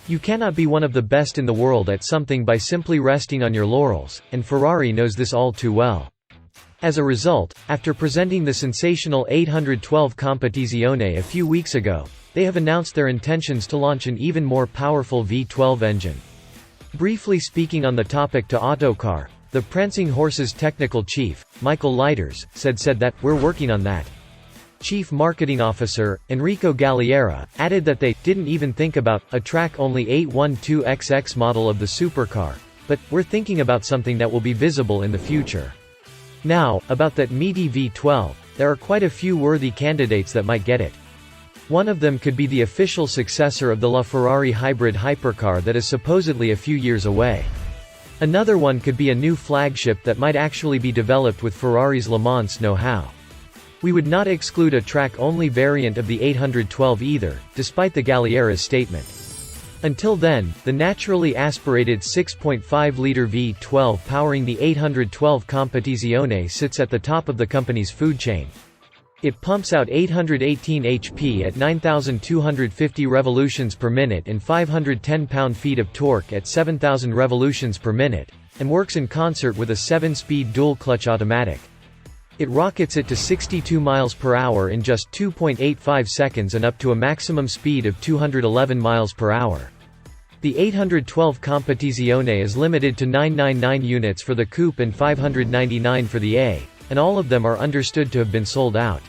You cannot be one of the best in the world at something by simply resting on your laurels, and Ferrari knows this all too well. As a result, after presenting the sensational 812 Competizione a few weeks ago, they have announced their intentions to launch an even more powerful V12 engine. Briefly speaking on the topic to Autocar, the Prancing Horse's technical chief, Michael Leiters, said that, "We're working on that." Chief Marketing Officer, Enrico Galliera, added that they didn't even think about a track-only 812XX model of the supercar, but we're thinking about something that will be visible in the future. Now, about that Meatier V12, there are quite a few worthy candidates that might get it. One of them could be the official successor of the LaFerrari hybrid hypercar that is supposedly a few years away. Another one could be a new flagship that might actually be developed with Ferrari's Le Mans know-how. We would not exclude a track-only variant of the 812 either, despite the Galliera's statement. Until then, the naturally aspirated 6.5-liter V12 powering the 812 Competizione sits at the top of the company's food chain. It pumps out 818 HP at 9,250 revolutions per minute and 510 pound-feet of torque at 7,000 revolutions per minute, and works in concert with a 7-speed dual-clutch automatic. It rockets it to 62 miles per hour in just 2.85 seconds and up to a maximum speed of 211 miles per hour. The 812 Competizione is limited to 999 units for the coupe and 599 for the A, and all of them are understood to have been sold out.